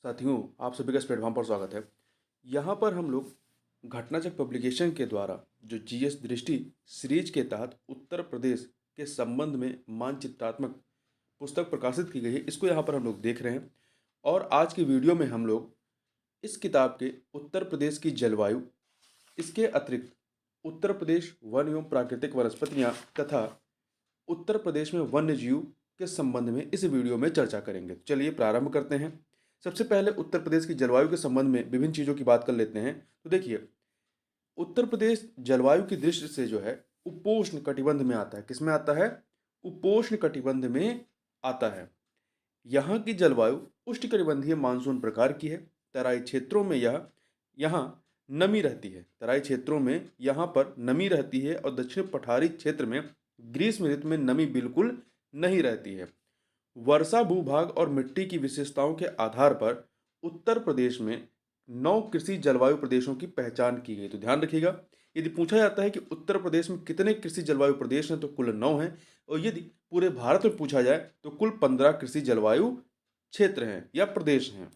साथियों, आप सभी का इस प्लेटफॉर्म पर स्वागत है। यहाँ पर हम लोग घटनाचक पब्लिकेशन के द्वारा जो जीएस दृष्टि सीरीज के तहत उत्तर प्रदेश के संबंध में मानचित्रात्मक पुस्तक प्रकाशित की गई है, इसको यहाँ पर हम लोग देख रहे हैं। और आज की वीडियो में हम लोग इस किताब के उत्तर प्रदेश की जलवायु, इसके अतिरिक्त उत्तर प्रदेश वन एवं प्राकृतिक वनस्पतियाँ तथा उत्तर प्रदेश में वन्य जीव के संबंध में इस वीडियो में चर्चा करेंगे। चलिए प्रारंभ करते हैं। सबसे पहले उत्तर प्रदेश की जलवायु के संबंध में विभिन्न चीज़ों की बात कर लेते हैं। तो देखिए, उत्तर प्रदेश जलवायु की दृष्टि से जो है उपोष्ण कटिबंध में आता है। किसमें आता है? उपोष्ण कटिबंध में आता है। यहाँ की जलवायु उष्णकटिबंधीय मानसून प्रकार की है। तराई क्षेत्रों में यहाँ नमी रहती है। तराई क्षेत्रों में यहाँ पर नमी रहती है और दक्षिण पठारी क्षेत्र में ग्रीष्म ऋतु में नमी बिल्कुल नहीं रहती है। वर्षा भूभाग और मिट्टी की विशेषताओं के आधार पर उत्तर प्रदेश में 9 कृषि जलवायु प्रदेशों की पहचान की गई। तो ध्यान रखिएगा, यदि पूछा जाता है कि उत्तर प्रदेश में कितने कृषि जलवायु प्रदेश हैं, तो कुल 9 हैं। और यदि पूरे भारत में पूछा जाए तो कुल 15 कृषि जलवायु क्षेत्र हैं या प्रदेश हैं।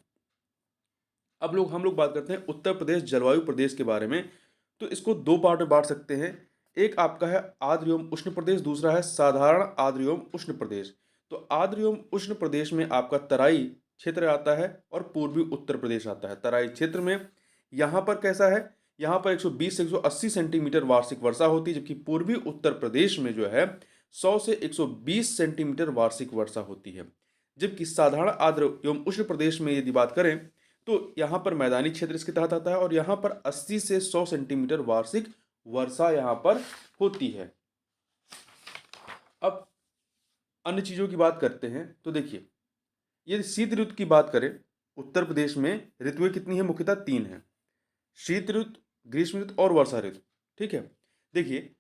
अब हम लोग बात करते हैं उत्तर प्रदेश जलवायु प्रदेश के बारे में। तो इसको दो पार्ट में बांट सकते हैं। एक आपका है आर्द्र एवं उष्ण प्रदेश, दूसरा है साधारण आर्द्र एवं उष्ण प्रदेश। तो आर्द्र एवं उष्ण प्रदेश में आपका तराई क्षेत्र आता है और पूर्वी उत्तर प्रदेश आता है। तराई क्षेत्र में यहाँ पर कैसा है? यहाँ पर 120 से 180 सेंटीमीटर वार्षिक वर्षा होती है, जबकि पूर्वी उत्तर प्रदेश में जो है 100 से 120 सेंटीमीटर वार्षिक वर्षा होती है। जबकि साधारण आर्द्र एवं उष्ण प्रदेश में यदि बात करें तो यहाँ पर मैदानी क्षेत्र इसके तहत आता है और यहाँ पर 80 से 100 सेंटीमीटर वार्षिक वर्षा यहाँ पर होती है। अब अन्य चीजों की बात करते हैं। तो देखिए, यदि शीत ऋतु की बात करें, उत्तर प्रदेश में ऋतुएं कितनी है? मुख्यतः 3 है: शीत ऋतु, ग्रीष्म ऋतु और वर्षा ऋतु। ठीक है। देखिए,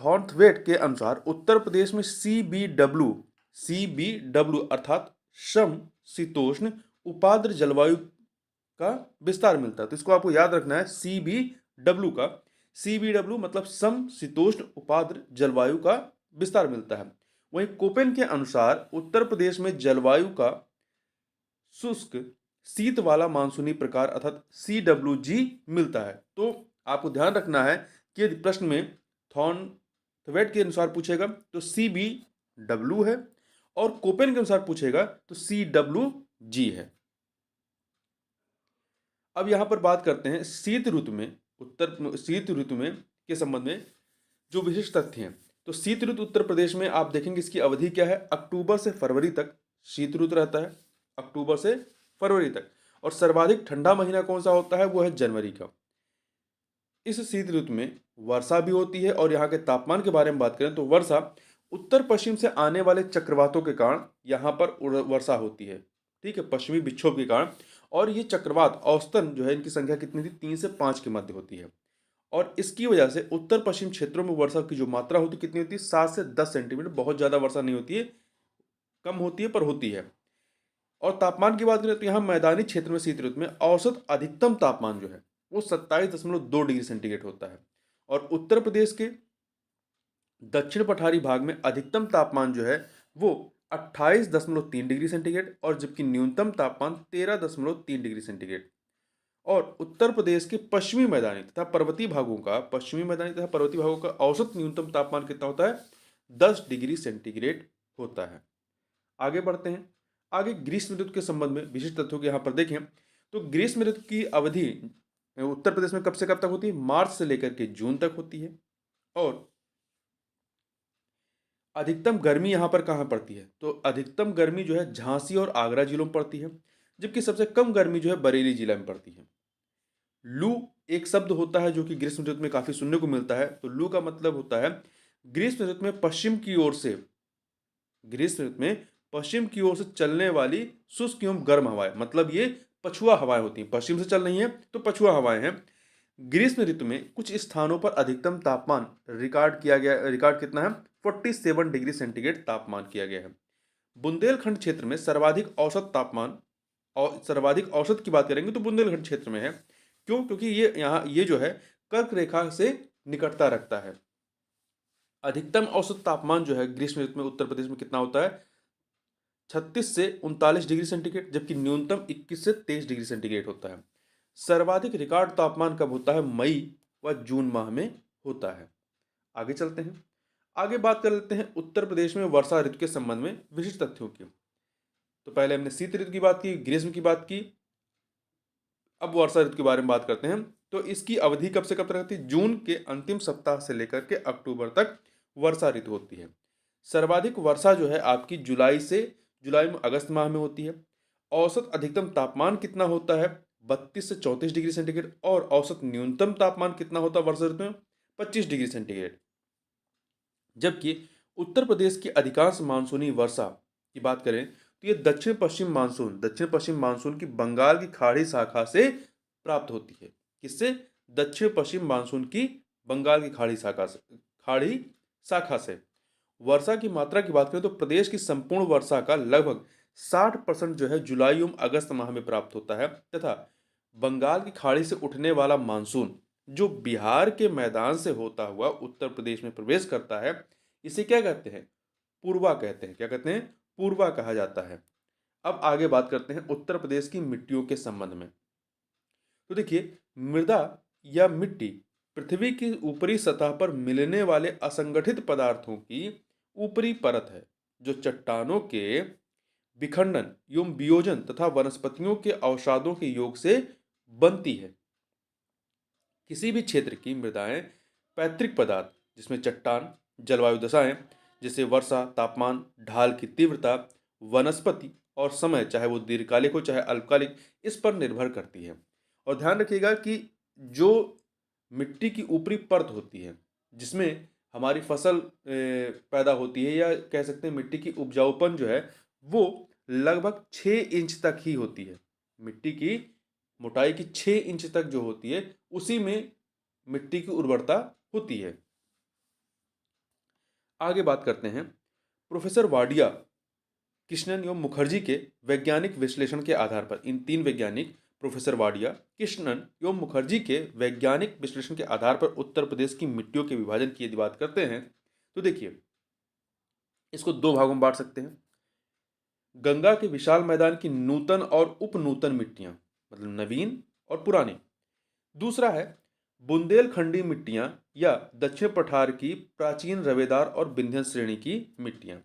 थॉर्नथवेट के अनुसार उत्तर प्रदेश में सीबीडब्ल्यू अर्थात सम शीतोष्ण उपाद्र जलवायु का विस्तार मिलता है। तो इसको आपको याद रखना है, सीबीडब्ल्यू मतलब सम शीतोष्ण उपाद्र जलवायु का विस्तार मिलता है। वहीं कोपेन के अनुसार उत्तर प्रदेश में जलवायु का शुष्क शीत वाला मानसूनी प्रकार अर्थात CWG मिलता है। तो आपको ध्यान रखना है कि यदि प्रश्न में थॉर्नथवेट के अनुसार पूछेगा तो CBW है और कोपेन के अनुसार पूछेगा तो CWG है। अब यहां पर बात करते हैं शीत ऋतु में के संबंध में जो विशिष्ट तथ्य हैं। तो शीत ऋतु उत्तर प्रदेश में आप देखेंगे इसकी अवधि क्या है? अक्टूबर से फरवरी तक शीत ऋतु रहता है, अक्टूबर से फरवरी तक। और सर्वाधिक ठंडा महीना कौन सा होता है? वो है जनवरी का। इस शीत ऋतु में वर्षा भी होती है। और यहाँ के तापमान के बारे में बात करें तो वर्षा उत्तर पश्चिम से आने वाले चक्रवातों के कारण यहाँ पर वर्षा होती है। ठीक है, पश्चिमी विक्षोभ के कारण। और ये चक्रवात औसतन जो है इनकी संख्या कितनी थी? 3 से 5 के मध्य होती है। और इसकी वजह से उत्तर पश्चिम क्षेत्रों में वर्षा की जो मात्रा होती है कितनी होती है? 7 से 10 सेंटीमीटर। बहुत ज़्यादा वर्षा नहीं होती है, कम होती है पर होती है। और तापमान की बात करें तो यहाँ मैदानी क्षेत्र में शीत ऋतु में औसत अधिकतम तापमान जो है वो 27.2 डिग्री सेंटीग्रेड होता है। और उत्तर प्रदेश के दक्षिण पठारी भाग में अधिकतम तापमान जो है वो 28.3 डिग्री सेंटीग्रेड और जबकि न्यूनतम तापमान 13.3 डिग्री सेंटीग्रेड। और उत्तर प्रदेश के पश्चिमी मैदानी तथा पर्वतीय भागों का औसत न्यूनतम तापमान कितना होता है? 10 डिग्री सेंटीग्रेड होता है। आगे बढ़ते हैं। आगे ग्रीष्म ऋतु के संबंध में विशिष्ट तथ्यों को यहाँ पर देखें तो ग्रीष्म ऋतु की अवधि उत्तर प्रदेश में कब से कब तक होती है? मार्च से लेकर के जून तक होती है। और अधिकतम गर्मी यहाँ पर कहाँ पड़ती है? तो अधिकतम गर्मी जो है झांसी और आगरा जिलों में पड़ती है, जबकि सबसे कम गर्मी जो है बरेली जिला में पड़ती है। लू एक शब्द होता है जो कि ग्रीष्म ऋतु में काफी सुनने को मिलता है। तो लू का मतलब होता है ग्रीष्म ऋतु में पश्चिम की ओर से चलने वाली शुष्क एवं गर्म हवाएं, मतलब ये पछुआ हवाएं होती हैं। पश्चिम से चल रही हैं तो पछुआ हवाएं हैं। ग्रीष्म ऋतु में कुछ स्थानों पर अधिकतम तापमान रिकॉर्ड कितना है? 47 डिग्री सेंटीग्रेड तापमान किया गया है। बुंदेलखंड क्षेत्र में सर्वाधिक औसत की बात करेंगे तो बुंदेलखंड क्षेत्र में है। क्यों? क्योंकि ये जो है कर्क रेखा से निकटता रखता है। अधिकतम औसत तापमान जो है ग्रीष्म ऋतु में उत्तर प्रदेश में कितना होता है? 36 से 39 डिग्री सेंटीग्रेड, जबकि न्यूनतम 21 से 23 डिग्री सेंटीग्रेड होता है। सर्वाधिक रिकॉर्ड तापमान कब होता है? मई व जून माह में होता है। आगे चलते हैं। आगे बात कर लेते हैं उत्तर प्रदेश में वर्षा ऋतु के संबंध में विशिष्ट तथ्यों की। तो पहले हमने शीत ऋतु की बात की, ग्रीष्म की बात की, अब वर्षा ऋतु के बारे में बात करते हैं। तो इसकी अवधि कब से कब तक रहती है? जून के अंतिम सप्ताह से लेकर के अक्टूबर तक वर्षा ऋतु होती है। सर्वाधिक वर्षा जो है आपकी जुलाई में अगस्त माह में होती है। औसत अधिकतम तापमान कितना होता है? 32 से 34 डिग्री सेंटीग्रेड। और औसत न्यूनतम तापमान कितना होता है वर्षा ऋतु में? 25 डिग्री सेंटीग्रेड। जबकि उत्तर प्रदेश की अधिकांश मानसूनी वर्षा की बात करें तो ये दक्षिण पश्चिम मानसून की बंगाल की खाड़ी शाखा से प्राप्त होती है। किससे? दक्षिण पश्चिम मानसून की बंगाल की खाड़ी शाखा से। वर्षा की मात्रा की बात करें तो प्रदेश की संपूर्ण वर्षा का लगभग 60% जो है जुलाई एवं अगस्त माह में प्राप्त होता है, तथा बंगाल की खाड़ी से उठने वाला मानसून जो बिहार के मैदान से होता हुआ उत्तर प्रदेश में प्रवेश करता है, इसे क्या कहते हैं? पूर्वा कहते हैं। क्या कहते हैं? पूर्वा कहा जाता है। अब आगे बात करते हैं उत्तर प्रदेश की मिट्टियों के संबंध में। तो देखिए, मृदा या मिट्टी पृथ्वी की ऊपरी सतह पर मिलने वाले असंगठित पदार्थों की ऊपरी परत है, जो चट्टानों के विखंडन एवं वियोजन तथा वनस्पतियों के अवसादों के योग से बनती है। किसी भी क्षेत्र की मृदाएं पैतृक पदार्थ, जिसमें चट्टान, जलवायु दशाएं जैसे वर्षा, तापमान, ढाल की तीव्रता, वनस्पति और समय, चाहे वो दीर्घकालिक हो चाहे अल्पकालिक, इस पर निर्भर करती है। और ध्यान रखिएगा कि जो मिट्टी की ऊपरी परत होती है जिसमें हमारी फसल पैदा होती है, या कह सकते हैं मिट्टी की उपजाऊपन जो है वो लगभग 6 इंच तक ही होती है। मिट्टी की मोटाई की 6 इंच तक जो होती है उसी में मिट्टी की उर्वरता होती है। आगे बात करते हैं प्रोफेसर वाडिया, कृष्णन एवं मुखर्जी के वैज्ञानिक विश्लेषण के आधार पर। इन तीन वैज्ञानिक प्रोफेसर वाडिया, कृष्णन एवं मुखर्जी के वैज्ञानिक विश्लेषण के आधार पर उत्तर प्रदेश की मिट्टियों के विभाजन की यदि बात करते हैं तो देखिए, इसको दो भागों में बांट सकते हैं। गंगा के विशाल मैदान की नूतन और उपनूतन मिट्टियां, मतलब नवीन और पुरानी। दूसरा है बुंदेलखंडी मिट्टियां या दक्षिण पठार की प्राचीन रवेदार और विंध्य श्रेणी की मिट्टियां।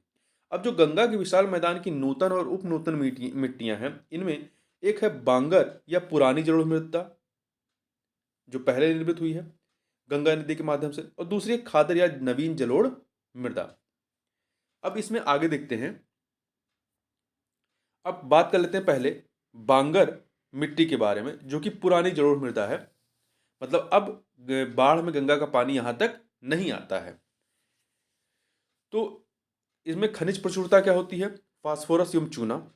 अब जो गंगा के विशाल मैदान की नूतन और उपनूतन मिट्टियां हैं, इनमें एक है बांगर या पुरानी जलोढ़ मृदा, जो पहले निर्मित हुई है गंगा नदी के माध्यम से, और दूसरी है खादर या नवीन जलोढ़ मृदा। अब इसमें आगे देखते हैं। अब बात कर लेते हैं पहले बांगर मिट्टी के बारे में, जो कि पुरानी जलोढ़ मृदा है। मतलब अब बाढ़ में गंगा का पानी यहां तक नहीं आता है। तो इसमें खनिज प्रचुरता क्या होती है? फास्फोरस एवं चूना,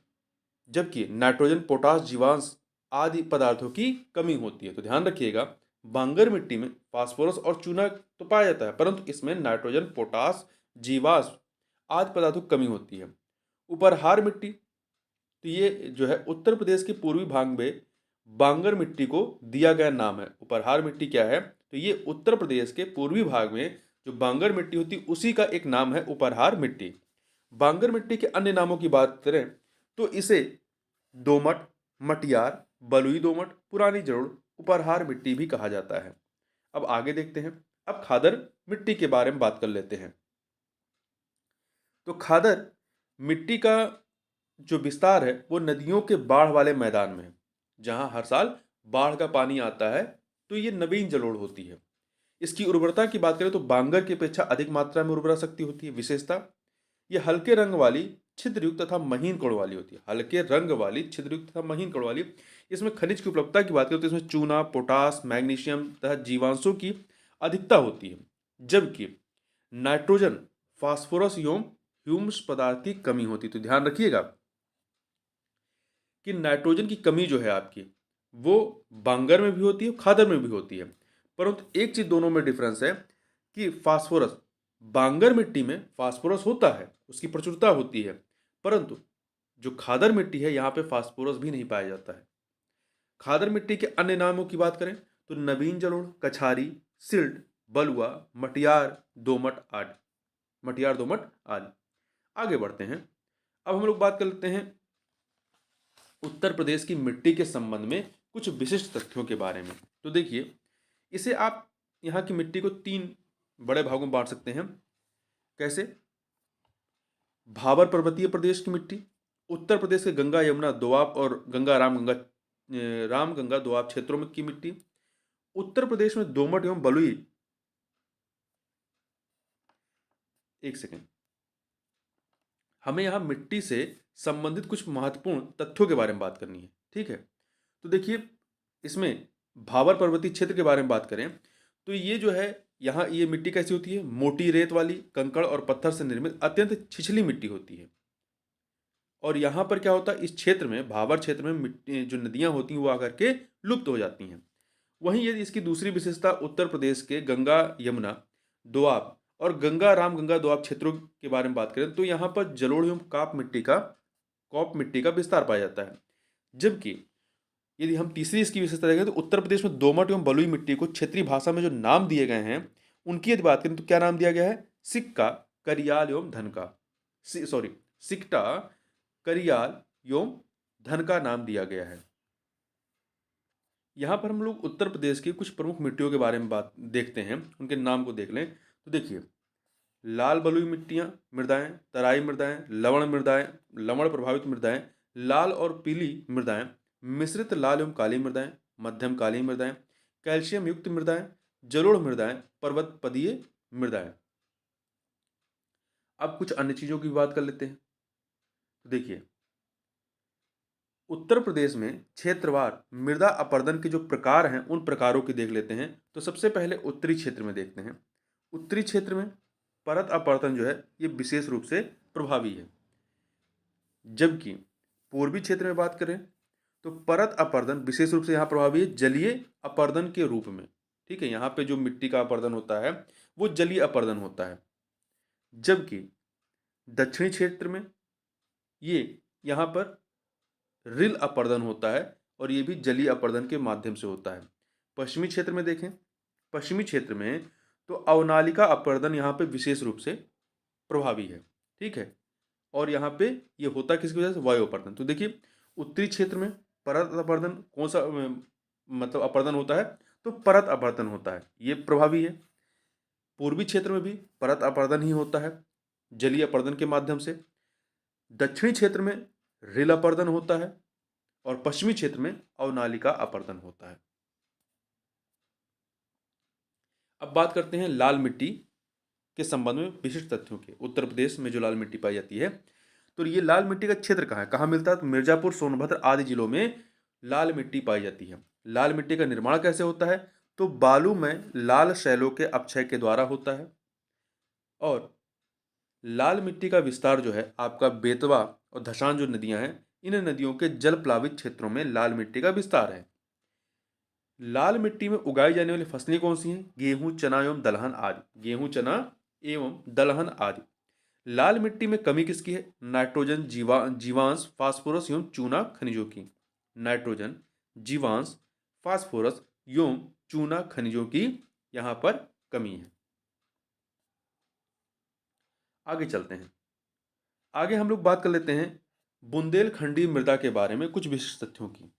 जबकि नाइट्रोजन, पोटास, जीवांश आदि पदार्थों की कमी होती है। तो ध्यान रखिएगा, बांगर मिट्टी में फास्फोरस और चूना तो पाया जाता है, परंतु इसमें नाइट्रोजन, पोटास, जीवांश आदि पदार्थों की कमी होती है। उपरहार मिट्टी, तो ये जो है उत्तर प्रदेश के पूर्वी भाग में बांगर मिट्टी को दिया गया नाम है। उपरहार मिट्टी क्या है? तो ये उत्तर प्रदेश के पूर्वी भाग में जो बांगर मिट्टी होती है उसी का एक नाम है उपरहार मिट्टी। बांगर मिट्टी के अन्य नामों की बात करें तो इसे दोमट, मटियार, बलुई दोमट, पुरानी जलोढ़, उपरहार मिट्टी भी कहा जाता है। अब आगे देखते हैं। अब खादर मिट्टी के बारे में बात कर लेते हैं। तो खादर मिट्टी का जो विस्तार है वो नदियों के बाढ़ वाले मैदान में है, जहां हर साल बाढ़ का पानी आता है। तो ये नवीन जलोढ़ होती है। इसकी उर्वरता की बात करें तो बांगर की अपेक्षा अधिक मात्रा में उर्वरा शक्ति होती है। विशेषता, ये हल्के रंग वाली, छिद्रयुक्त तथा महीन कोण वाली होती है। हल्के रंग वाली, छिद्रयुक्त तथा महीन कोण वाली। इसमें खनिज की उपलब्धता की बात करें तो इसमें चूना, पोटास, मैग्नीशियम तथा जीवांशों की अधिकता होती है, जबकि नाइट्रोजन, फास्फोरस एवं ह्यूमस पदार्थ की कमी होती है। तो ध्यान रखिएगा कि नाइट्रोजन की कमी जो है आपकी वो बांगर में भी होती है, खादर में भी होती है। परंतु एक चीज दोनों में डिफरेंस है कि फास्फोरस, बांगर मिट्टी में फास्फोरस होता है, उसकी प्रचुरता होती है, परंतु जो खादर मिट्टी है यहाँ पे फास्फोरस भी नहीं पाया जाता है। खादर मिट्टी के अन्य नामों की बात करें तो नवीन जलोढ़, कछारी, सिल्ट, बलुआ, मटियार, दोमट आदि। आगे बढ़ते हैं। अब हम लोग बात कर लेते हैं उत्तर प्रदेश की मिट्टी के संबंध में कुछ विशिष्ट तथ्यों के बारे में। तो देखिए, इसे आप यहाँ की मिट्टी को 3 बड़े भागों में बांट सकते हैं। कैसे? भाबर पर्वतीय प्रदेश की मिट्टी, उत्तर प्रदेश के गंगा यमुना दोआब और राम गंगा दोआब क्षेत्रों में की मिट्टी, उत्तर प्रदेश में दोमट एवं बलुई। एक सेकेंड, हमें यहाँ मिट्टी से संबंधित कुछ महत्वपूर्ण तथ्यों के बारे में बात करनी है। ठीक है, तो देखिए, इसमें भाबर पर्वतीय क्षेत्र के बारे में बात करें तो ये जो है, यहाँ ये मिट्टी कैसी होती है? मोटी रेत वाली, कंकड़ और पत्थर से निर्मित अत्यंत छिछली मिट्टी होती है। और यहाँ पर क्या होता है, इस क्षेत्र में, भाबर क्षेत्र में मिट्टी जो नदियाँ होती हैं वो आकर के लुप्त हो जाती हैं। वहीं यदि इसकी दूसरी विशेषता उत्तर प्रदेश के गंगा यमुना दोआब और गंगा दोआब क्षेत्रों के बारे में बात करें तो यहाँ पर जलोढ़ एवं कॉप मिट्टी का विस्तार पाया जाता है। जबकि यदि हम तीसरी इसकी विशेषता देखें तो उत्तर प्रदेश में दोमट एवं बलुई मिट्टी को क्षेत्रीय भाषा में जो नाम दिए गए हैं उनकी यदि बात करें तो क्या नाम दिया गया है? सिक्का, करियाल एवं धनका। सिक्टा, करियाल एवं धन का नाम दिया गया है। यहाँ पर हम लोग उत्तर प्रदेश की कुछ प्रमुख मिट्टियों के बारे में बात देखते हैं, उनके नाम को देख लें। तो देखिए, लाल बलुई मिट्टियाँ मृदाएं, तराई मृदाएं, लवण प्रभावित मृदाएं, लाल और पीली मृदाएं, मिश्रित लाल एवं काली मृदाएं, मध्यम काली मृदाएं, कैल्शियम युक्त मृदाएं, जलोढ़ मृदाएं, पर्वत पदीय मृदाएं। अब कुछ अन्य चीजों की बात कर लेते हैं। तो देखिए, उत्तर प्रदेश में क्षेत्रवार मृदा अपरदन के जो प्रकार हैं उन प्रकारों की देख लेते हैं। तो सबसे पहले उत्तरी क्षेत्र में देखते हैं। उत्तरी क्षेत्र में परत अपरदन जो है ये विशेष रूप से प्रभावी है। जबकि पूर्वी क्षेत्र में बात करें तो परत अपरदन विशेष रूप से यहाँ प्रभावी है जलीय अपरदन के रूप में। ठीक है, यहाँ पे जो मिट्टी का अपरदन होता है वो जलीय अपरदन होता है। जबकि दक्षिणी क्षेत्र में ये यहाँ पर रिल अपरदन होता है और ये भी जलीय अपरदन के माध्यम से होता है। पश्चिमी क्षेत्र में देखें, पश्चिमी क्षेत्र में तो अवनालिका अपरदन यहाँ पे विशेष रूप से प्रभावी है। ठीक है, और यहाँ पे ये होता किसकी वजह से? वायु अपरदन। तो देखिए, उत्तरी क्षेत्र में परत अपरदन कौन सा मतलब अपरदन होता है? तो परत अपरदन होता है, ये प्रभावी है। पूर्वी क्षेत्र में भी परत अपरदन ही होता है जलीय अपरदन के माध्यम से। दक्षिणी क्षेत्र में रिल अपरदन होता है और पश्चिमी क्षेत्र में अवनालिका अपरदन होता है। अब बात करते हैं लाल मिट्टी के संबंध में विशिष्ट तथ्यों के। उत्तर प्रदेश में जो लाल मिट्टी पाई जाती है, तो ये लाल मिट्टी का क्षेत्र कहाँ है, कहाँ मिलता है? तो मिर्जापुर, सोनभद्र आदि जिलों में लाल मिट्टी पाई जाती है। लाल मिट्टी का निर्माण कैसे होता है? तो बालू में लाल शैलों के अपक्षय के द्वारा होता है। और लाल मिट्टी का विस्तार जो है आपका बेतवा और धशान जो नदियां हैं, इन नदियों के जल प्लावित क्षेत्रों में लाल मिट्टी का विस्तार है। लाल मिट्टी में उगाई जाने वाली फसलें कौन सी हैं? गेहूं, चना एवं दलहन आदि। गेहूं, चना एवं दलहन आदि। लाल मिट्टी में कमी किसकी है? नाइट्रोजन, जीवांश, फास्फोरस एवं चूना खनिजों की। नाइट्रोजन, जीवांश, फास्फोरस एवं चूना खनिजों की यहाँ पर कमी है। आगे चलते हैं। आगे हम लोग बात कर लेते हैं बुंदेलखंडी मृदा के बारे में कुछ विशिष्ट तथ्यों की।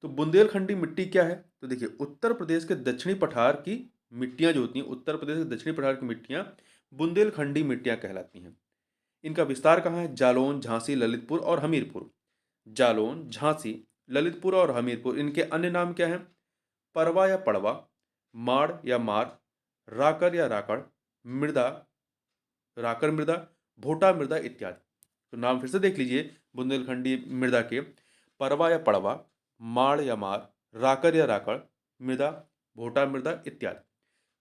तो बुंदेलखंडी मिट्टी क्या है? तो देखिए, उत्तर प्रदेश के दक्षिणी पठार की मिट्टियां जो होती हैं, उत्तर प्रदेश के दक्षिणी पठार की मिट्टियां बुंदेलखंडी मिट्टियां कहलाती हैं। इनका विस्तार कहाँ है? जालौन, झांसी, ललितपुर और हमीरपुर। जालौन, झांसी, ललितपुर और हमीरपुर। इनके अन्य नाम क्या हैं? परवा या पड़वा, माड़ या मार, राकर या राकड़ मृदा, राकर मृदा, भोटा मृदा इत्यादि। तो नाम फिर से देख लीजिए बुंदेलखंडी मृदा के: परवा या पड़वा, माड़ या मार, राकर या राकड़ मृदा, भोटा मृदा इत्यादि।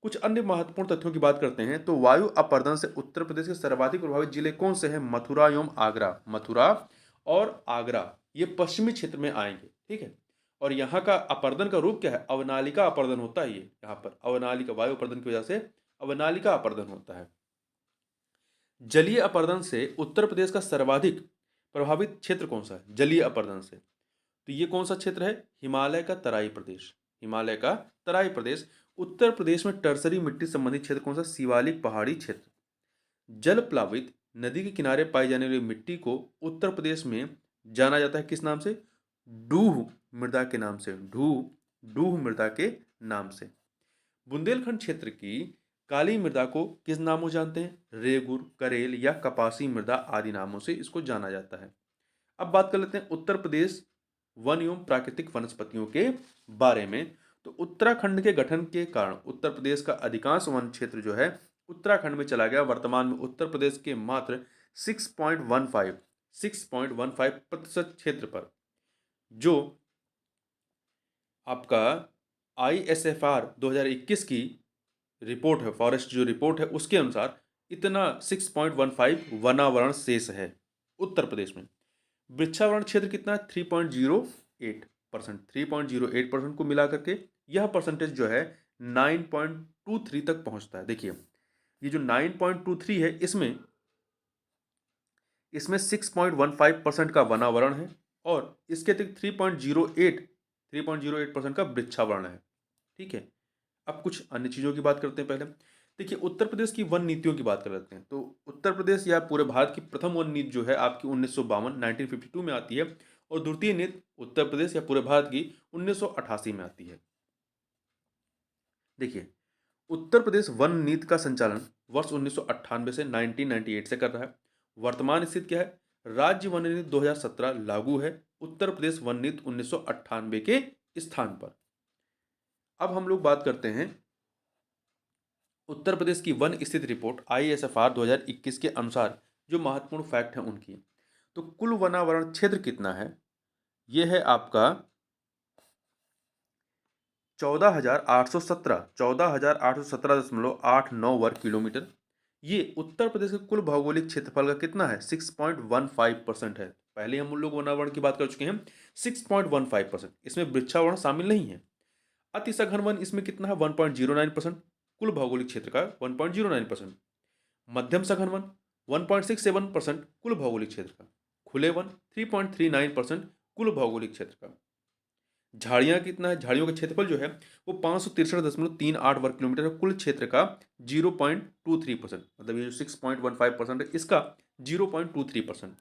कुछ अन्य महत्वपूर्ण तथ्यों की बात करते हैं। तो वायु अपरदन से उत्तर प्रदेश के सर्वाधिक प्रभावित जिले कौन से हैं? मथुरा एवं आगरा। मथुरा और आगरा ये पश्चिमी क्षेत्र में आएंगे। ठीक है, और यहाँ का अपरदन का रूप क्या है? अवनालिका अपरदन होता है। ये यहाँ पर अवनालिका, वायु अपरदन की वजह से अवनालिका अपरदन होता है। जलीय अपरदन से उत्तर प्रदेश का सर्वाधिक प्रभावित क्षेत्र कौन सा है? जलीय अपरदन से तो ये कौन सा क्षेत्र है? हिमालय का तराई प्रदेश। हिमालय का तराई प्रदेश। उत्तर प्रदेश में टर्सरी मिट्टी संबंधित क्षेत्र कौन सा? शिवालिक पहाड़ी क्षेत्र। जल प्लावित नदी के किनारे पाई जाने वाली मिट्टी को उत्तर प्रदेश में जाना जाता है किस नाम से? डूह मृदा के नाम से। डूह मृदा के नाम से। बुंदेलखंड क्षेत्र की काली मृदा को किस नामों जानते हैं? रेगुर, करेल या कपासी मृदा आदि नामों से इसको जाना जाता है। अब बात कर लेते हैं उत्तर प्रदेश वन एवं प्राकृतिक वनस्पतियों के बारे में। तो उत्तराखंड के गठन के कारण उत्तर प्रदेश का अधिकांश वन क्षेत्र जो है उत्तराखंड में चला गया। वर्तमान में उत्तर प्रदेश के मात्र 6.15% क्षेत्र पर जो आपका ISFR 2021 की रिपोर्ट है, फॉरेस्ट जो रिपोर्ट है उसके अनुसार इतना 6.15 वनावरण शेष है उत्तर प्रदेश में। वृक्षावरण क्षेत्र कितना है? 3.08%। 3.08% को मिला करके यह परसेंटेज जो है 9.23 तक पहुंचता है। देखिए ये जो 9.23 है इसमें 6.15% का वनावरण है और इसके अतिरिक्त 3.08% का वृक्षावरण है। ठीक है, अब कुछ अन्य चीज़ों की बात करते हैं। पहले देखिए उत्तर प्रदेश की वन नीतियों की बात कर लेते हैं। तो उत्तर प्रदेश या पूरे भारत की प्रथम वन नीति जो है आपकी 1952 में आती है और द्वितीय नीति उत्तर प्रदेश या पूरे भारत की 1988 में आती है। देखिए उत्तर प्रदेश वन नीति का संचालन वर्ष 1998 से 1998 से कर रहा है। वर्तमान स्थिति क्या है? राज्य वन नीति 2017 लागू है उत्तर प्रदेश वन नीति 1998 के स्थान पर। अब हम लोग बात करते हैं उत्तर प्रदेश की वन स्थिति रिपोर्ट ISFR 2021 के अनुसार जो महत्वपूर्ण फैक्ट हैं उनकी। तो कुल वनावरण क्षेत्र कितना है? यह है आपका 14,817.89 वर्ग किलोमीटर। ये उत्तर प्रदेश के कुल भौगोलिक क्षेत्रफल का कितना है? 6.15% है। पहले हम लोग वनावरण की बात कर चुके हैं 6.15%। इसमें वृक्षावरण शामिल नहीं है। अति सघन वन इसमें कितना है? 1.09%। कुल भौगोलिक क्षेत्र का 1.09%। मध्यम सघन वन 1.67% कुल भौगोलिक क्षेत्र का। खुले वन 3.39% कुल भौगोलिक क्षेत्र का। झाड़ियाँ कितना है? झाड़ियों का क्षेत्रफल जो है वो 563.38 वर्ग किलोमीटर है। कुल क्षेत्र का 0.23%, मतलब ये जो 6.15% है इसका 0.23%।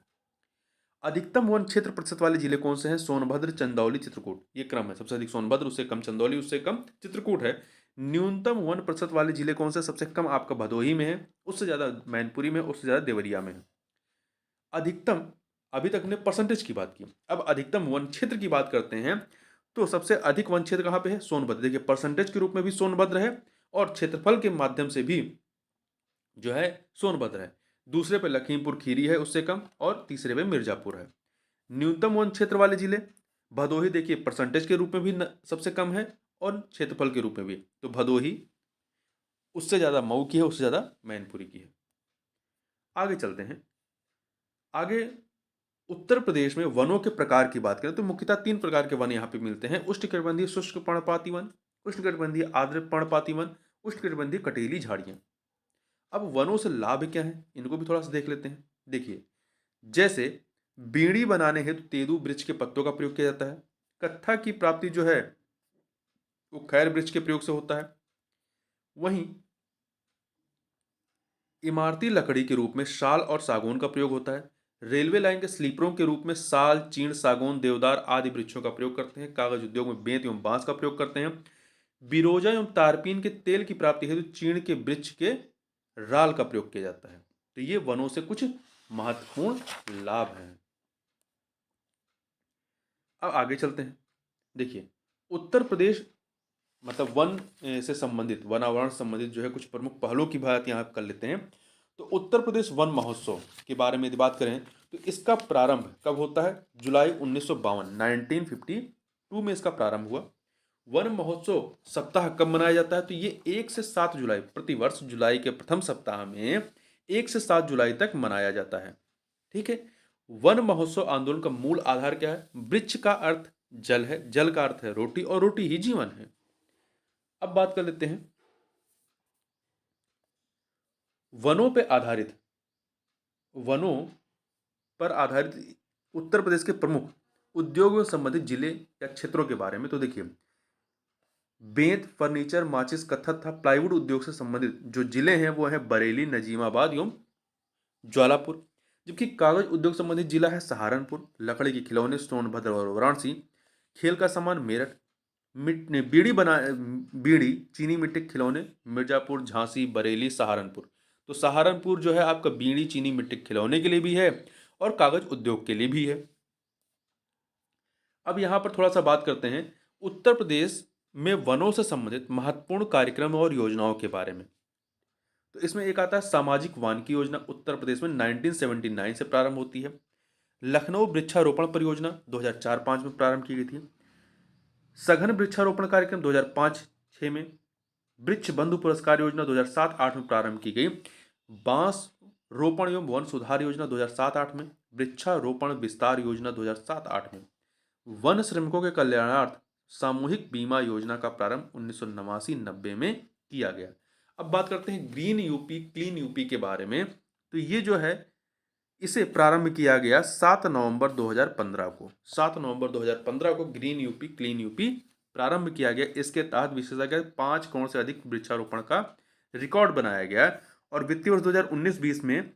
अधिकतम वन क्षेत्र प्रतिशत वाले जिले कौन से हैं? सोनभद्र, चंदौली, चित्रकूट। ये क्रम है, सबसे अधिक सोनभद्र, उससे कम चंदौली, उससे कम चित्रकूट है। न्यूनतम वन प्रतिशत वाले जिले कौन से? सबसे कम आपका भदोही में है, उससे ज़्यादा मैनपुरी में, उससे ज़्यादा देवरिया में है। अधिकतम, अभी तक ने परसेंटेज की बात की, अब अधिकतम वन क्षेत्र की बात करते हैं। तो सबसे अधिक वन क्षेत्र कहाँ पे है? सोनभद्र। देखिए परसेंटेज के रूप में भी सोनभद्र है और क्षेत्रफल के माध्यम से भी जो है सोनभद्र है। दूसरे पे लखीमपुर खीरी है उससे कम, और तीसरे पे मिर्जापुर है। न्यूनतम वन क्षेत्र वाले जिले भदोही, देखिए परसेंटेज के रूप में भी सबसे कम है और क्षेत्रफल के रूप में भी। तो भदोही, उससे ज़्यादा मऊ की है, उससे ज़्यादा मैनपुरी की है। आगे चलते हैं। आगे उत्तर प्रदेश में वनों के प्रकार की बात करें तो मुख्यतः 3 प्रकार के वन यहाँ पे मिलते हैं। उष्णकटिबंधीय शुष्क पर्णपाती वन, उष्णकटिबंधीय आर्द्र पर्णपाती वन, उष्णकटिबंधीय कटीली झाड़ियाँ। अब वनों से लाभ क्या है इनको भी थोड़ा सा देख लेते हैं। देखिए जैसे बीड़ी बनाने हेतु तेंदू वृक्ष के पत्तों का प्रयोग किया जाता है। कत्था की प्राप्ति जो है वो खैर वृक्ष के प्रयोग से होता है। वहीं इमारती लकड़ी के रूप में साल और सागौन का प्रयोग होता है। रेलवे लाइन के स्लीपरों के रूप में साल, चीड़, सागौन, देवदार आदि वृक्षों का प्रयोग करते हैं। कागज उद्योग में बेंत एवं बांस का प्रयोग करते हैं। बिरोजा एवं तारपीन के तेल की प्राप्ति हेतु चीड़ के वृक्ष के राल का प्रयोग किया जाता है। तो ये वनों से कुछ महत्वपूर्ण लाभ हैं। अब आगे चलते हैं। देखिए उत्तर प्रदेश मतलब वन से संबंधित, वनावरण संबंधित जो है कुछ प्रमुख पहलों की बात यहाँ कर लेते हैं। तो उत्तर प्रदेश वन महोत्सव के बारे में यदि बात करें तो इसका प्रारंभ कब होता है? जुलाई 1952 में इसका प्रारंभ हुआ। वन महोत्सव सप्ताह कब मनाया जाता है? तो ये 1 से 7 जुलाई, प्रतिवर्ष जुलाई के प्रथम सप्ताह में 1 से 7 जुलाई तक मनाया जाता है। ठीक है। वन महोत्सव आंदोलन का मूल आधार क्या है? वृक्ष का अर्थ जल है, जल का अर्थ है रोटी, और रोटी ही जीवन है। अब बात कर लेते हैं वनों पर आधारित उत्तर प्रदेश के प्रमुख उद्योगों से संबंधित जिले या क्षेत्रों के बारे में। तो देखिए बेंत, फर्नीचर, माचिस, कत्था तथा प्लाईवुड उद्योग से संबंधित जो जिले हैं वो हैं बरेली, नजीमाबाद एवं ज्वालापुर। जबकि कागज उद्योग संबंधित जिला है सहारनपुर। लकड़ी के खिलौने सोनभद्र और वाराणसी। खेल का सामान मेरठ। बीड़ी चीनी मिट्टी के खिलौने मिर्जापुर, झांसी, बरेली, सहारनपुर। तो सहारनपुर जो है आपका बीड़ी चीनी मिट्टी के खिलौने के लिए भी है और कागज उद्योग के लिए भी है। अब यहाँ पर थोड़ा सा बात करते हैं उत्तर प्रदेश में वनों से संबंधित महत्वपूर्ण कार्यक्रम और योजनाओं के बारे में। तो इसमें एक आता है सामाजिक वानिकी योजना, उत्तर प्रदेश में 1979 से प्रारंभ होती है। लखनऊ वृक्षारोपण परियोजना 2004-5 में प्रारंभ की गई थी। सघन वृक्षारोपण कार्यक्रम 2005-6 में। वृक्ष बंधु पुरस्कार योजना 2007-8 में प्रारंभ की गई। बांस रोपण एवं वन सुधार योजना 2007-8 में। वृक्षारोपण विस्तार योजना 2007-8 में। वन श्रमिकों के कल्याणार्थ सामूहिक बीमा योजना का प्रारंभ 1989-90 में किया गया। अब बात करते हैं ग्रीन यूपी क्लीन यूपी के बारे में। तो ये जो है इसे प्रारंभ किया गया 7 नवंबर 2015 को। 7 नवंबर 2015 को ग्रीन यूपी क्लीन यूपी प्रारंभ किया गया। इसके तहत विशेषज्ञ 5 करोड़ से अधिक वृक्षारोपण का रिकॉर्ड बनाया गया और वित्तीय वर्ष 2019-20 में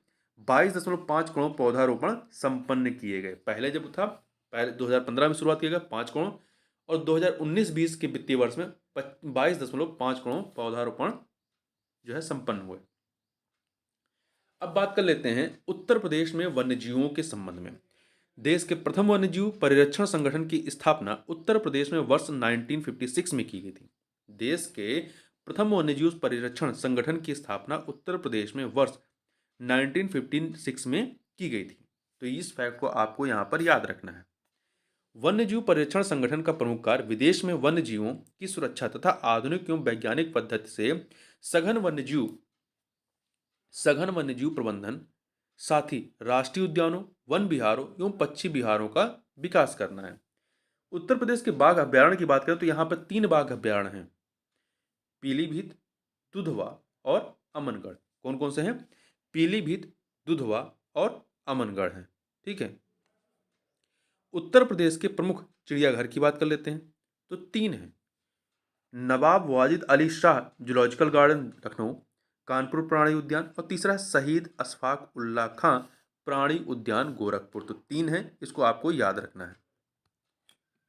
22.5 करोड़ पौधारोपण संपन्न किए गए। पहले जब था पहले 2015 में शुरुआत किया गया 5 करोड़ और 2019-20 के वित्तीय वर्ष में 22.5 करोड़ पौधारोपण जो है संपन्न हुए। अब बात कर लेते हैं उत्तर प्रदेश में वन्यजीवों के संबंध में। देश के प्रथम वन्यजीव परिरक्षण संगठन की स्थापना उत्तर प्रदेश में वर्ष 1956 में की गई थी। देश के प्रथम वन्यजीव परिरक्षण संगठन की स्थापना उत्तर प्रदेश में वर्ष 1956 में की गई थी। तो इस फैक्ट को आपको यहाँ पर याद रखना है। वन्यजीव परिरक्षण संगठन का प्रमुख कार्य विदेश में वन्यजीवों की सुरक्षा तथा आधुनिक एवं वैज्ञानिक पद्धति से सघन वन्यजीव प्रबंधन, साथ ही राष्ट्रीय उद्यानों, वन विहारों एवं पक्षी विहारों का विकास करना है। उत्तर प्रदेश के बाघ अभ्यारण्य की बात करें तो यहाँ पर 3 बाघ अभ्यारण्य हैं, पीलीभीत, दुधवा और अमनगढ़। कौन कौन से हैं? पीलीभीत, दुधवा और अमनगढ़ हैं। ठीक है। उत्तर प्रदेश के प्रमुख चिड़ियाघर की बात कर लेते हैं तो 3 हैं। नवाब वाजिद अली शाह जूलॉजिकल गार्डन लखनऊ, कानपुर प्राणी उद्यान और तीसरा है शहीद अशफाक उल्लाह खां प्राणी उद्यान गोरखपुर। तो 3 हैं, इसको आपको याद रखना है।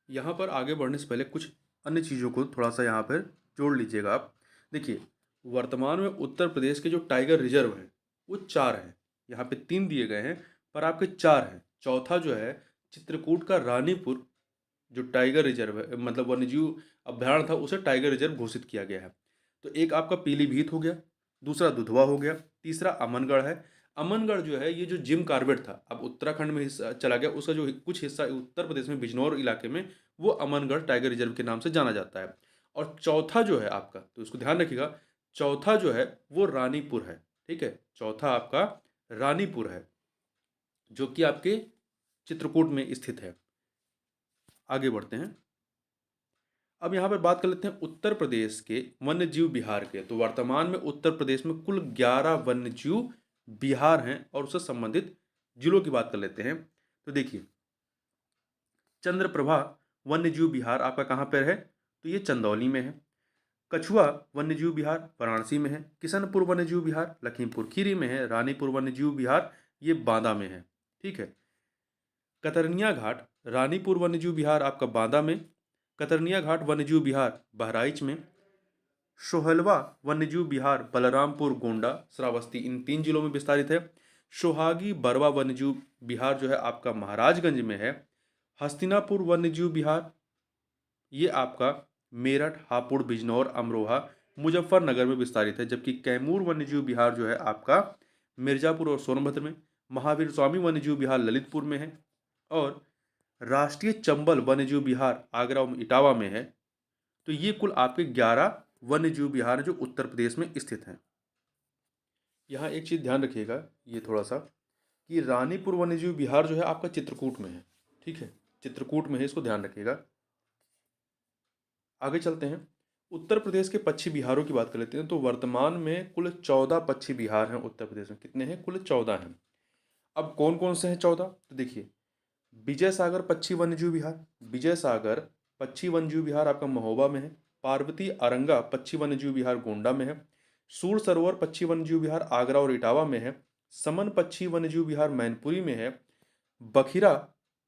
यहाँ पर आगे बढ़ने से पहले कुछ अन्य चीज़ों को थोड़ा सा यहाँ पर जोड़ लीजिएगा आप। देखिए वर्तमान में उत्तर प्रदेश के जो टाइगर रिजर्व हैं वो 4 हैं। यहाँ पे 3 दिए गए हैं पर आपके 4 हैं। चौथा जो है चित्रकूट का रानीपुर जो टाइगर रिजर्व है, मतलब वन्यजीव अभ्यारण्य था, उसे टाइगर रिजर्व घोषित किया गया है। तो एक आपका पीलीभीत हो गया, दूसरा दुधवा हो गया, तीसरा अमनगढ़ है। अमनगढ़ जो है ये जो जिम कॉर्बेट था अब उत्तराखंड में हिस्सा चला गया, उसका जो कुछ हिस्सा उत्तर प्रदेश में बिजनौर इलाके में वो अमनगढ़ टाइगर रिजर्व के नाम से जाना जाता है। और चौथा जो है आपका, तो इसको ध्यान रखिएगा, चौथा जो है वो रानीपुर है। ठीक है, चौथा आपका रानीपुर है जो कि आपके चित्रकूट में स्थित है। आगे बढ़ते हैं। अब यहाँ पर बात कर लेते हैं उत्तर प्रदेश के वन्यजीव विहार के। तो वर्तमान में उत्तर प्रदेश में कुल 11 वन्यजीव विहार हैं और उससे संबंधित जिलों की बात कर लेते हैं। तो देखिए चंद्रप्रभा वन्यजीव विहार आपका कहाँ पर है? तो ये चंदौली में है। कछुआ वन्यजीव विहार वाराणसी में है। किशनपुर वन्यजीव विहार लखीमपुर खीरी में है। रानीपुर वन्यजीव विहार ये बांदा में है। ठीक है। कतरनिया घाट रानीपुर वन्यजीव विहार आपका बांदा में। कतरनिया घाट वन्यजीव विहार बहराइच में। सोहलवा वन्यजीव विहार बलरामपुर, गोंडा, श्रावस्ती इन 3 जिलों में विस्तारित है। सोहागी बरवा वन्यजीव विहार जो है आपका महाराजगंज में है। हस्तिनापुर वन्यजीव विहार ये आपका मेरठ, हापुड़, बिजनौर, अमरोहा, मुजफ्फरनगर में विस्तारित है। जबकि कैमूर वन्यजीव विहार जो है आपका मिर्जापुर और सोनभद्र में। महावीर स्वामी वन्यजीव विहार ललितपुर में है और राष्ट्रीय चंबल वन्यजीव विहार आगरा और इटावा में है। तो ये कुल आपके 11 वन्यजीव विहार जो उत्तर प्रदेश में स्थित हैं। यहाँ एक चीज़ ध्यान रखिएगा ये थोड़ा सा कि रानीपुर वन्यजीव विहार जो है आपका चित्रकूट में है। ठीक है, चित्रकूट में है, इसको ध्यान रखिएगा। आगे चलते हैं। उत्तर प्रदेश के पक्षी विहारों की बात कर लेते हैं। तो वर्तमान में कुल 14 पक्षी विहार हैं उत्तर प्रदेश में। कितने हैं? कुल 14 हैं। अब कौन कौन से हैं 14? तो देखिए विजय सागर पक्षी वन्यजीव विहार, विजय सागर पक्षी वन्यजीव विहार आपका महोबा में है। पार्वती अरंगा पक्षी वन्यजीव विहार गोंडा में है। सूर सरोवर पक्षी वन्यजीव विहार आगरा और इटावा में है। समन पक्षी वन्यजीव विहार मैनपुरी में है, बखिरा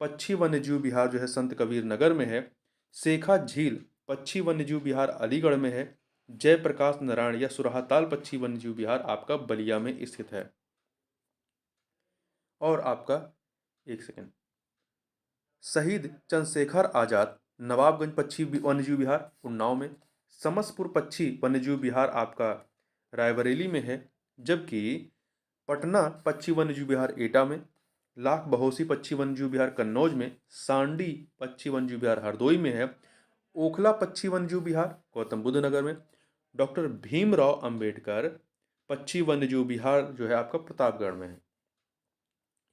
पक्षी वन्यजीव विहार जो है संत कबीर नगर में है, सेखा झील पक्षी वन्यजीव विहार अलीगढ़ में है, जयप्रकाश नारायण या सुरहाताल पक्षी वन्यजीव विहार आपका बलिया में स्थित है। और आपका एक सेकेंड, शहीद चंद्रशेखर आजाद नवाबगंज पक्षी वन्यजीव विहार उन्नाव में, समसपुर पक्षी वन्यजीव विहार आपका रायबरेली में है, जबकि पटना पक्षी वन्यजीव विहार एटा में, लाख बहोसी पक्षी वन्यजीव विहार कन्नौज में, सांडी पक्षी वन्यजीव विहार हरदोई में है, ओखला पक्षी वन्यजीव विहार गौतम बुद्ध नगर में, डॉक्टर भीमराव अंबेडकर पक्षी वन्यजीव विहार जो है आपका प्रतापगढ़ में है।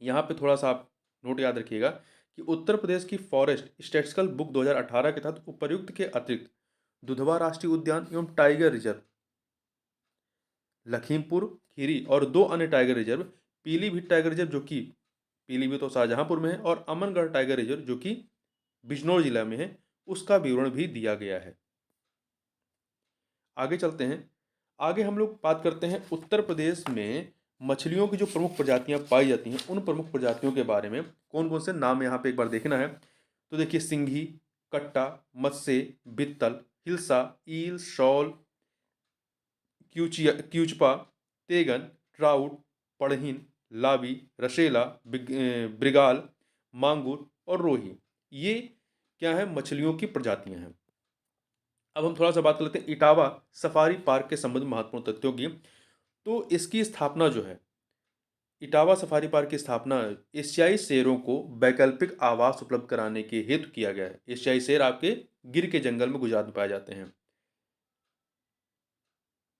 यहाँ पे थोड़ा सा आप नोट याद रखिएगा कि उत्तर प्रदेश की फॉरेस्ट स्टैटिस्टिकल बुक 2018 के तहत उपर्युक्त के अतिरिक्त दुधवा राष्ट्रीय उद्यान एवं टाइगर रिजर्व, लखीमपुर खीरी और 2 अन्य tiger reserve, Pilibhit tiger reserve जो कि पीलीभीत तो शाहजहांपुर में है, और अमनगढ़ टाइगर रिजर्व जो कि बिजनौर जिला में है, उसका विवरण भी दिया गया है। आगे चलते हैं। आगे हम लोग बात करते हैं उत्तर प्रदेश में मछलियों की जो प्रमुख प्रजातियां पाई जाती हैं उन प्रमुख प्रजातियों के बारे में। कौन कौन से नाम यहाँ पे एक बार देखना है। तो देखिए, सिंघी, कट्टा, मत्स्य, बित्तल, हिल्सा, ईल, शॉल, क्यूचपा, तेगन, ट्राउट, पड़हीन, लावी, रसेला, ब्रिगाल, मांगुर और रोही, ये क्या है, मछलियों की प्रजातियां हैं। अब हम थोड़ा सा बात कर लेते हैं इटावा सफारी पार्क के संबंध में महत्वपूर्ण तथ्यों की। तो इसकी स्थापना जो है, इटावा सफारी पार्क की स्थापना एशियाई शेरों को वैकल्पिक आवास उपलब्ध कराने के हेतु किया गया है। एशियाई शेर आपके गिर के जंगल में गुजरात में पाए जाते हैं।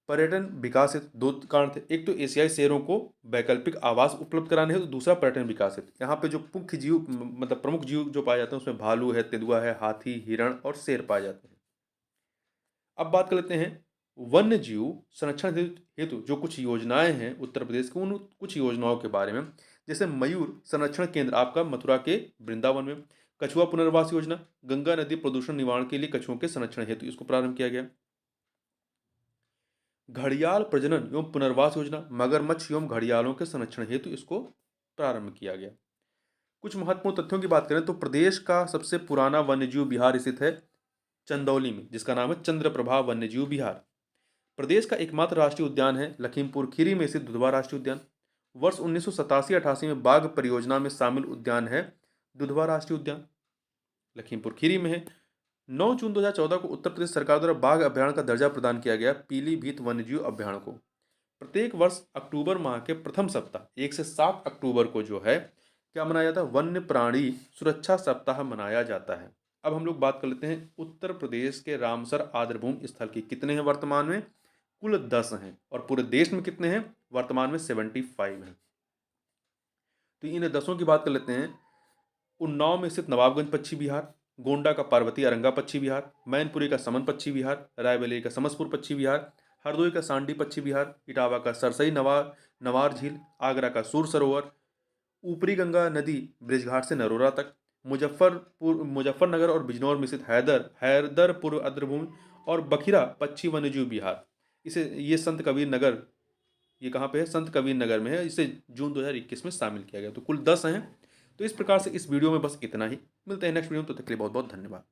पर्यटन विकास हेतु 2 कारण थे। एक तो एशियाई शेरों को वैकल्पिक आवास उपलब्ध कराने हेतु, दूसरा पर्यटन विकास हेतु। यहाँ पे जो मुख्य जीव मतलब प्रमुख जीव जो पाए जाते हैं उसमें भालू है, तेंदुआ है, हाथी, हिरण और शेर पाए जाते हैं। अब बात कर लेते हैं वन्य जीव संरक्षण हेतु जो कुछ योजनाएं हैं उत्तर प्रदेश की, उन कुछ योजनाओं के बारे में। जैसे मयूर संरक्षण केंद्र आपका मथुरा के वृंदावन में, कछुआ पुनर्वास योजना, गंगा नदी प्रदूषण निवारण के लिए कछुओं के संरक्षण हेतु इसको प्रारंभ किया गया। घड़ियाल प्रजनन एवं पुनर्वास योजना, मगरमच्छ एवं घड़ियालों के संरक्षण हेतु इसको प्रारंभ किया गया। कुछ महत्वपूर्ण तथ्यों की बात करें तो प्रदेश का सबसे पुराना वन्यजीव विहार स्थित है चंदौली में, जिसका नाम है चंद्रप्रभा वन्यजीव विहार। प्रदेश का एकमात्र राष्ट्रीय उद्यान है लखीमपुर खीरी में स्थित दुधवा राष्ट्रीय उद्यान। वर्ष 1987-88 में बाघ परियोजना में शामिल उद्यान है दुधवा राष्ट्रीय उद्यान, लखीमपुर खीरी में है। 9 जून 2014 को उत्तर प्रदेश सरकार द्वारा बाघ अभ्यारण्य का दर्जा प्रदान किया गया पीलीभीत वन्यजीव अभ्यारण्य को। प्रत्येक वर्ष अक्टूबर माह के प्रथम सप्ताह 1 से 7 अक्टूबर को जो है क्या मनाया जाता है, वन्य प्राणी सुरक्षा सप्ताह मनाया जाता है। अब हम लोग बात कर लेते हैं उत्तर प्रदेश के रामसर आर्द्रभूमि स्थल की कितने हैं वर्तमान में। कुल 10 हैं। और पूरे देश में कितने हैं वर्तमान में 75 हैं। तो इन 10 की बात कर लेते हैं। उन्नाव में स्थित नवाबगंज पक्षी विहार, गोंडा का पार्वती अरंगा पक्षी विहार, मैनपुरी का समन पक्षी विहार, रायबरेली का समसपुर पक्षी विहार, हरदोई का सांडी पक्षी विहार, इटावा का सरसई नवार झील, आगरा का सूर सरोवर, ऊपरी गंगा नदी ब्रिजघाट से नरोरा तक, मुजफ्फरनगर और बिजनौर में स्थित हैदरपुर आर्द्रभूमि और बखिरा पक्षी वन्यजीव विहार। इसे ये संत कबीर नगर, ये कहाँ पे है, संत कबीर नगर में है। इसे जून 2021 में शामिल किया गया। तो कुल 10 हैं। तो इस प्रकार से इस वीडियो में बस इतना ही। मिलते हैं नेक्स्ट वीडियो में, तो तक के लिए बहुत बहुत धन्यवाद।